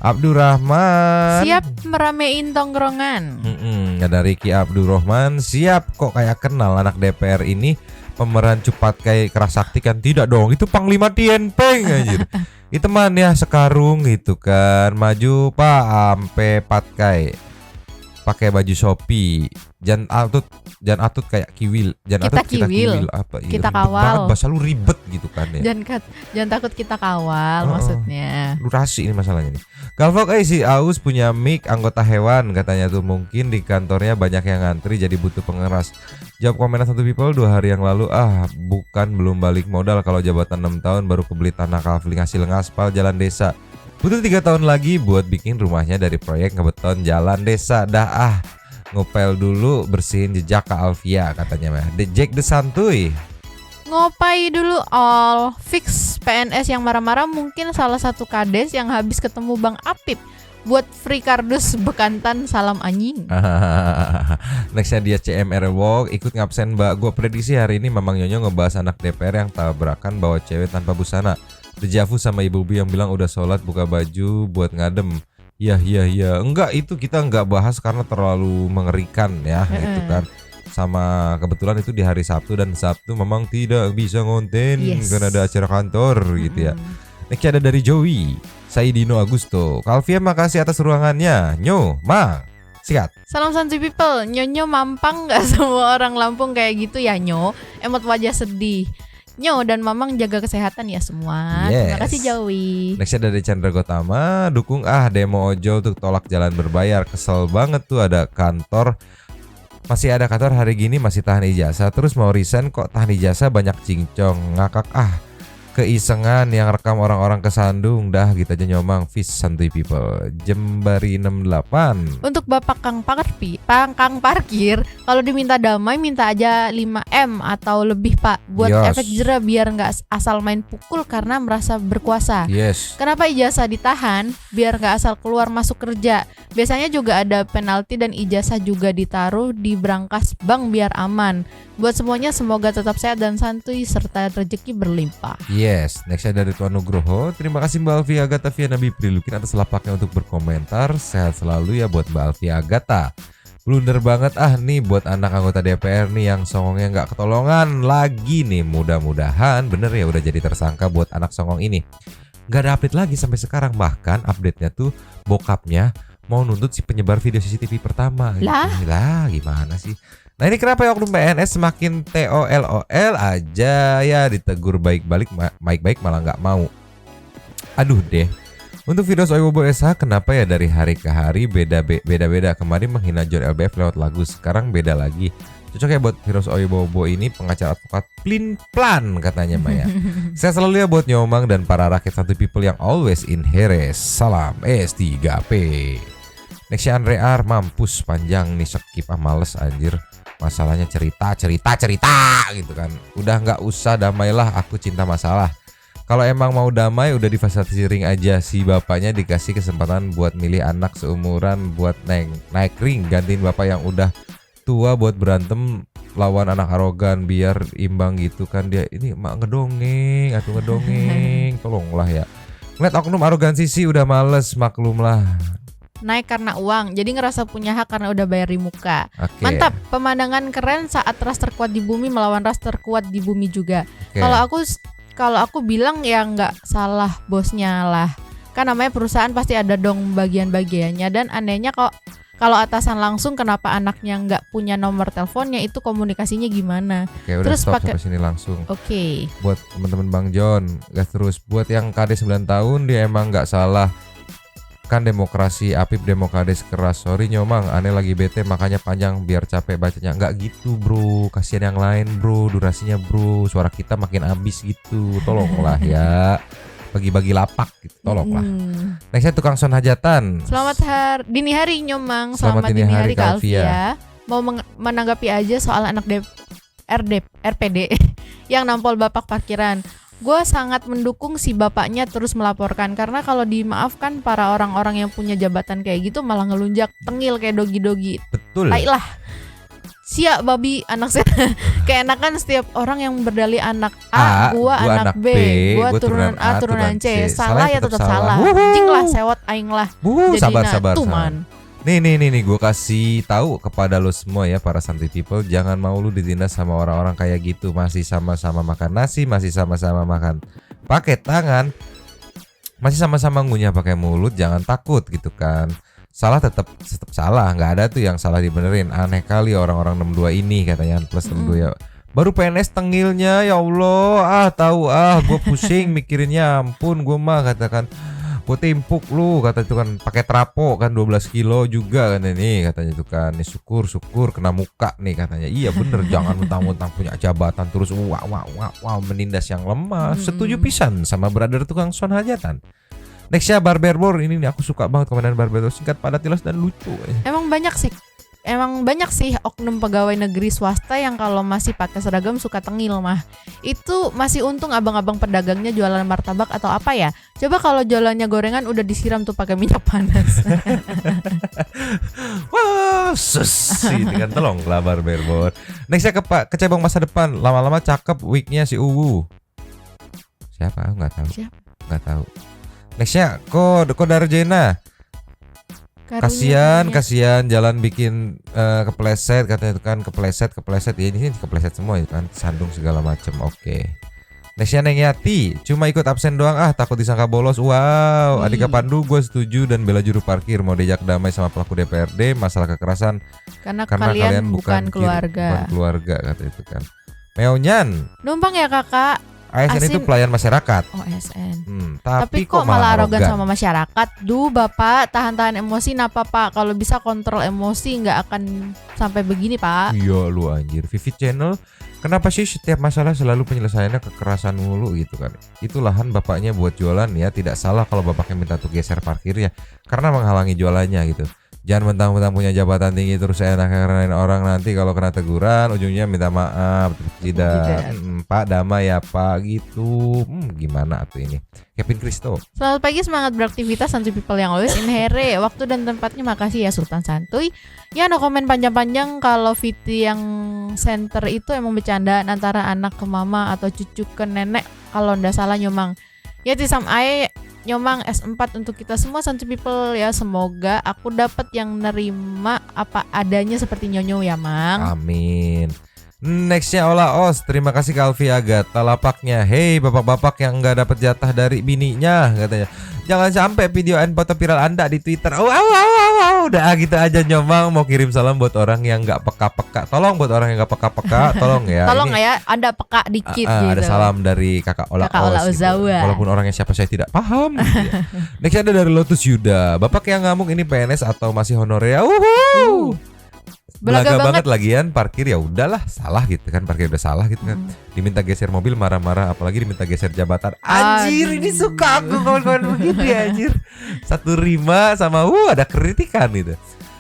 Abdurrahman siap meramein tongkrongan. Ada Ricky Abdurrahman siap kok kayak kenal anak DPR ini pemeran cepat kayak Kerasakti kan. Tidak dong, itu Panglima Tienpeng anjir. Itu teman ya sekarung gitu kan. Maju Pak ampe patkai pakai baju Shopee. Jangan atut kayak kiwil. Kita kiwil apa kita kawal. Bahasa lu ribet gitu kan ya. Jangan takut kita kawal maksudnya. Lurasi ini masalahnya nih. Galvok si Aus punya mic anggota hewan katanya tuh, mungkin di kantornya banyak yang ngantri jadi butuh pengeras. Jawab komenan satu people 2 hari yang lalu. Bukan belum balik modal kalau jabatan 6 tahun baru kebeli tanah kafling hasil ngaspal jalan desa. Butuh 3 tahun lagi buat bikin rumahnya dari proyek ngebeton jalan desa. Ngopel dulu bersihin jejak ke Alfia katanya mah. Jack the Santuy. Ngopai dulu all fix PNS yang marah-marah mungkin salah satu kades yang habis ketemu Bang Apip buat free kardus bekantan salam anjing. Nextnya dia CMR Walk ikut ngabsen Mbak. Gue prediksi hari ini Mamang Nyonyo ngebahas anak DPR yang tabrakan bawa cewek tanpa busana. Dejavu sama ibu-ibu yang bilang udah sholat buka baju buat ngadem. Ya. Enggak, itu kita enggak bahas karena terlalu mengerikan ya gitu kan. Sama kebetulan itu di hari Sabtu dan Sabtu memang tidak bisa ngonten karena ada acara kantor gitu ya. Next ada dari Joey Saidino Agusto. Kalvia makasih atas ruangannya. Nyo, Mang. Sikat. Salam santuy people. Nyonyo mampang gak semua orang Lampung kayak gitu ya Nyo. Emot wajah sedih. Nyo dan Mamang jaga kesehatan ya semua. Terima kasih Joey. Next dari Chandra Gotama. Dukung demo ojol untuk tolak jalan berbayar. Kesel banget tuh ada kantor. Masih ada kantor hari gini masih tahan ijazah. Terus mau resign kok tahan ijazah banyak cincong. Ngakak keisengan yang rekam orang-orang kesandung. Dah gitu aja Nyomang. Fish Santuy People Jembari 68. Untuk Bapak Kang Parkir, kalau diminta damai minta aja 5M atau lebih Pak, buat efek jera biar nggak asal main pukul karena merasa berkuasa. Kenapa ijazah ditahan? Biar nggak asal keluar masuk kerja. Biasanya juga ada penalti dan ijazah juga ditaruh di brankas bank biar aman. Buat semuanya semoga tetap sehat dan santuy serta rezeki berlimpah. Nextnya dari Tuan Nugroho. Terima kasih Mbak Alfie Agatha via Nabi Prilukin atas lapaknya untuk berkomentar. Sehat selalu ya buat Mbak Alfie Agatha. Blunder banget nih buat anak anggota DPR nih yang songongnya nggak ketolongan lagi nih. Mudah-mudahan bener ya udah jadi tersangka buat anak songong ini. Nggak ada update lagi sampai sekarang. Bahkan update-nya tuh bokapnya mau nuntut si penyebar video CCTV pertama. Lah gimana sih? Nah ini kenapa ya oknum PNS semakin TOLOL aja ya, ditegur baik-baik malah nggak mau. Aduh deh. Untuk video Oibobo SH kenapa ya dari hari ke hari beda-beda. Kemarin menghina John LBF lewat lagu, sekarang beda lagi. Cocok ya buat Heroes Oibobo ini pengacara advokat plin-plan katanya Maya. Saya selalu ya buat Nyomang dan para rakyat Santuy People yang always in Heres. Salam S3P. Nextnya Andre R, mampus panjang nih skip males anjir. Masalahnya cerita gitu kan. Udah nggak usah damailah, aku cinta masalah. Kalau emang mau damai udah difasilitasi ring aja. Si bapaknya dikasih kesempatan buat milih anak seumuran buat naik ring, gantiin bapak yang udah tua buat berantem lawan anak arogan biar imbang gitu kan. Dia ini mak ngedongeng. Tolonglah ya. Ngeliat oknum arogansi sih udah males, maklumlah. Naik karena uang, jadi ngerasa punya hak karena udah bayar di muka. Mantap, pemandangan keren saat ras terkuat di bumi melawan ras terkuat di bumi juga. Kalau aku bilang ya nggak salah bosnya lah, kan namanya perusahaan pasti ada dong bagian-bagiannya. Dan anehnya kok kalau atasan langsung kenapa anaknya nggak punya nomor teleponnya, itu komunikasinya gimana? Terus pakai sini langsung. Buat teman-teman Bang John, gas terus. Buat yang KD 9 tahun dia emang nggak salah. Kan demokrasi Apip Demokrades keras. Sorry Nyomang, aneh lagi bete makanya panjang biar capek bacanya. Nggak gitu bro, kasihan yang lain bro, durasinya bro, suara kita makin habis gitu. Tolonglah ya, bagi-bagi lapak gitu, tolonglah. Nextnya tukang son hajatan. Selamat dini hari Nyomang. Selamat dini hari Kak Alfia. Mau menanggapi aja soal anak RPD yang nampol bapak parkiran. Gue sangat mendukung si bapaknya terus melaporkan, karena kalau dimaafkan para orang-orang yang punya jabatan kayak gitu malah ngelunjak tengil kayak dogi-dogi. Betul. Baiklah. Siap babi anak saya. Keenakan setiap orang yang berdalih anak A, gua anak B, gua turunan A turunan C. Salah ya tetap salah. Jing lah sewot aing lah. Sabar. Nih gue kasih tahu kepada lo semua ya para Santuy People, jangan mau lu ditindas sama orang-orang kayak gitu. Masih sama-sama makan nasi, masih sama-sama makan pakai tangan, masih sama-sama ngunyah pakai mulut, jangan takut gitu kan. Salah tetap salah, nggak ada tuh yang salah dibenerin. Aneh kali orang-orang 62 ini katanya plus 62 ya. Baru PNS tengilnya ya Allah, gue pusing mikirinnya, ampun gue mah katakan. Gue timpuk lu kata itu kan, pakai trapo kan 12 kilo juga kan ini katanya itu kan. Nih syukur kena muka nih katanya. Iya bener, jangan mentang-mentang punya jabatan terus wow menindas yang lemah. Setuju pisan sama brother tukang son hajatan. Nextnya Barberbor, ini nih aku suka banget komenan Barberbor, singkat padat jelas dan lucu. Emang banyak sih oknum pegawai negeri swasta yang kalau masih pakai seragam suka tengil mah. Itu masih untung abang-abang pedagangnya jualan martabak atau apa ya. Coba kalau jualannya gorengan udah disiram tuh pakai minyak panas. Wah, ini kan tolong lah Barberbor. Nextnya kecebong masa depan, lama-lama cakep wignya si Uwu. Siapa? Nggak tahu. Nextnya Kodarjena. Kasian jalan bikin kepleset katanya itu kan, kepleset ya, ini kepleset semua itu kan, sandung segala macem. Nextnya Neng Yati, cuma ikut absen doang takut disangka bolos. Wow, Adika Pandu gue setuju dan bela juru parkir, mau diajak damai sama pelaku DPRD masalah kekerasan karena kalian bukan keluarga kata itu kan. Meonyan, numpang ya kakak. ASN itu pelayan masyarakat. Oh, ASN. Tapi kok malah arogan sama masyarakat? Bapak, tahan-tahan emosi napa Pak? Kalau bisa kontrol emosi nggak akan sampai begini Pak. Iya lu anjir. Vivid Channel, kenapa sih setiap masalah selalu penyelesaiannya kekerasan mulu gitu kan? Itu lahan bapaknya buat jualan ya, tidak salah kalau bapaknya minta tuh geser parkirnya karena menghalangi jualannya gitu. Jangan mentang-mentang punya jabatan tinggi terus enaknya kerenain orang, nanti kalau kena teguran ujungnya minta maaf. Tidak. Pak damai ya Pak gitu. Gimana tuh ini? Kevin Kristo. Selamat pagi, semangat beraktivitas Santuy People yang always in here. Waktu dan tempatnya makasih ya Sultan Santuy. Ya no komen panjang-panjang kalau Viti yang center itu emang bercandaan antara anak ke mama atau cucu ke nenek kalau ndak salah Nyomang. Ya tisam ae Nyomang S4 untuk kita semua Santuy People ya, semoga aku dapat yang nerima apa adanya seperti Nyonyo ya Mang. Amin. Nextnya Ola Os, terima kasih Kalvi Agatha lapaknya. Hey bapak-bapak yang nggak dapat jatah dari bininya katanya. Jangan sampai video and foto viral Anda di Twitter. Udah gitu aja Nyomang, mau kirim salam buat orang yang nggak peka-peka. Tolong buat orang yang nggak peka-peka, tolong ya. Tolong ya, Anda peka dikit gitu. Ada salam dari Kakak Ola Os. Gitu. Walaupun orangnya siapa saya tidak paham. Gitu ya. Next ada dari Lotus Yuda. Bapak yang ngamuk ini PNS atau masih honorer? Belaga banget lagian parkir ya udahlah salah gitu kan, parkir udah salah gitu kan. Diminta geser mobil marah-marah, apalagi diminta geser jabatan. Anjir, ini suka aku kawan-kawan begitu ya anjir. Satu rima sama ada kritikan gitu.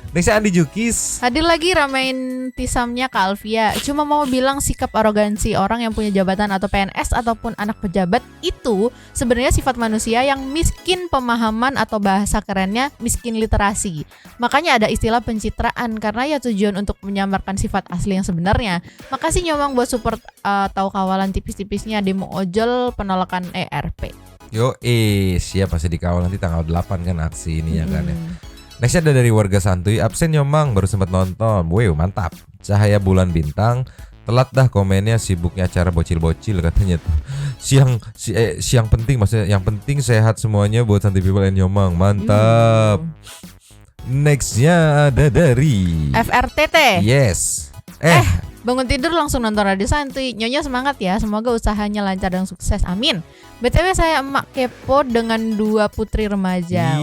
Next Andi Jukis. Hadir lagi ramein tisamnya Kak Alvia. Cuma mau bilang sikap arogansi orang yang punya jabatan atau PNS ataupun anak pejabat itu sebenarnya sifat manusia yang miskin pemahaman atau bahasa kerennya miskin literasi. Makanya ada istilah pencitraan karena ya tujuan untuk menyamarkan sifat asli yang sebenarnya. Makasih Nyomang buat support atau kawalan tipis-tipisnya demo ojol penolakan ERP. Siap pasti dikawal nanti tanggal 8 kan aksi ini ya kan ya. Next ada dari warga Santuy, absen Nyomang baru sempat nonton. Wow mantap. Cahaya bulan bintang, telat dah komennya, sibuknya acara bocil-bocil katanya tuh. Siang penting, maksudnya yang penting sehat semuanya buat Santuy People and Nyomang. Mantap. Nextnya ada dari FRTT. Yes. Bangun tidur langsung nonton Radio Santuy. Nyonya semangat ya, semoga usahanya lancar dan sukses, amin. BTW saya emak kepo dengan 2 putri remaja.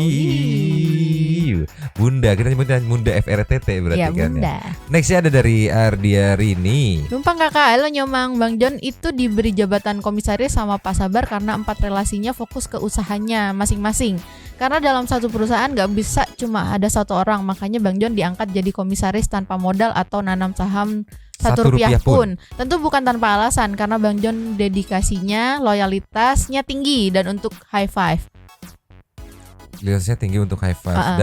Bunda, kita nyebutnya Bunda FRTT berarti ya, kan Bunda. Ya. Nextnya ada dari Ardiarini. Numpang kakak, halo Nyomang. Bang John itu diberi jabatan komisaris sama Pak Sabar karena 4 relasinya fokus ke usahanya masing-masing. Karena dalam satu perusahaan gak bisa cuma ada 1 orang, makanya Bang John diangkat jadi komisaris tanpa modal atau nanam saham 1 rupiah pun. Tentu bukan tanpa alasan, karena Bang John dedikasinya, loyalitasnya tinggi dan untuk high five. Loyalitasnya tinggi untuk high five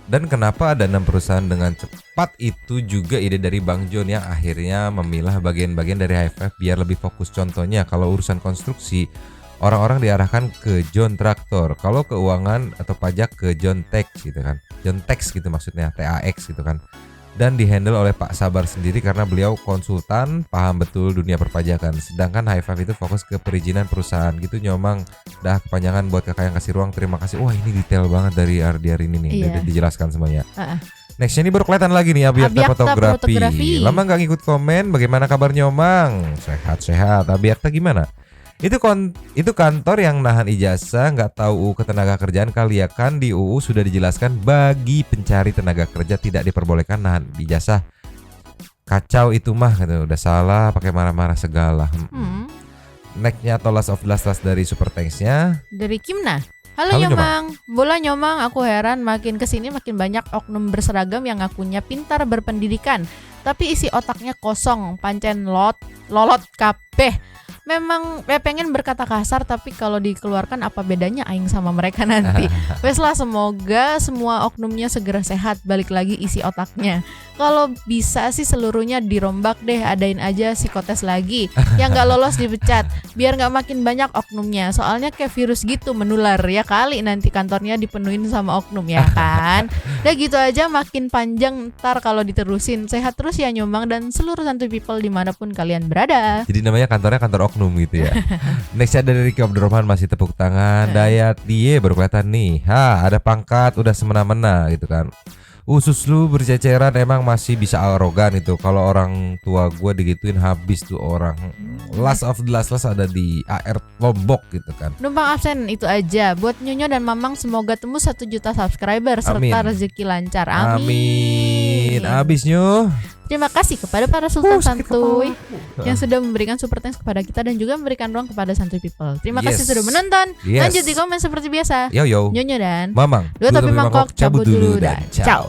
dan kenapa ada 6 perusahaan dengan cepat itu juga ide dari Bang John yang akhirnya memilah bagian-bagian dari high five biar lebih fokus. Contohnya kalau urusan konstruksi orang-orang diarahkan ke John Traktor, kalau keuangan atau pajak ke John Tax gitu kan, John Tax gitu maksudnya, TAX gitu kan. Dan dihandle oleh Pak Sabar sendiri karena beliau konsultan, paham betul dunia perpajakan. Sedangkan High Five itu fokus ke perizinan perusahaan gitu Nyomang. Dah kepanjangan buat kakak yang kasih ruang, terima kasih. Wah ini detail banget dari Ardiar ini nih, udah dijelaskan semuanya. Nextnya ini baru kelihatan lagi nih Abiakta Fotografi. Lama gak ngikut komen, bagaimana kabar Nyomang? Sehat-sehat. Abiakta gimana? Itu kantor yang nahan ijazah, nggak tahu UU Ketenagakerjaan kali ya kan. Di UU sudah dijelaskan bagi pencari tenaga kerja tidak diperbolehkan nahan ijazah. Kacau itu mah, kata udah salah pakai marah-marah segala. Nextnya atau last of last dari Super Thanks-nya dari Kimna. Halo Nyomang, bola Nyomang, aku heran makin kesini makin banyak oknum berseragam yang ngakunya pintar berpendidikan, tapi isi otaknya kosong, pancen lolot kabeh. Memang pengen berkata kasar, tapi kalau dikeluarkan apa bedanya aing sama mereka nanti. Wes lah, semoga semua oknumnya segera sehat, balik lagi isi otaknya. Kalau bisa sih seluruhnya dirombak deh, adain aja psikotes lagi. Yang gak lolos dipecat, biar gak makin banyak oknumnya. Soalnya kayak virus gitu menular ya kali, nanti kantornya dipenuhin sama oknum ya kan. Udah gitu aja makin panjang ntar kalau diterusin. Sehat terus ya Nyomang dan seluruh Santuy People dimanapun kalian berada. Jadi namanya kantornya kantor oknum gitu ya. Next ada dari Ricky Abdurrahman, masih tepuk tangan. Dayat dia baru kelihatan nih. Ada pangkat udah semena-mena gitu kan. Usus lu berceceran, emang masih bisa arogan itu. Kalau orang tua gue digituin habis tuh orang. Last of the last ada di AR Lombok gitu kan. Numpang absen itu aja. Buat Nyonyo dan Mamang semoga tembus 1 juta subscriber serta rezeki lancar. Amin. Abis Nyo. Terima kasih kepada para Sultan Santuy yang sudah memberikan super thanks kepada kita dan juga memberikan ruang kepada Santuy People. Terima kasih sudah menonton. Lanjut di komen seperti biasa. Yo. Nyonyo dan Mamang. Dua Topi Mangkok cabut dulu dan ciao.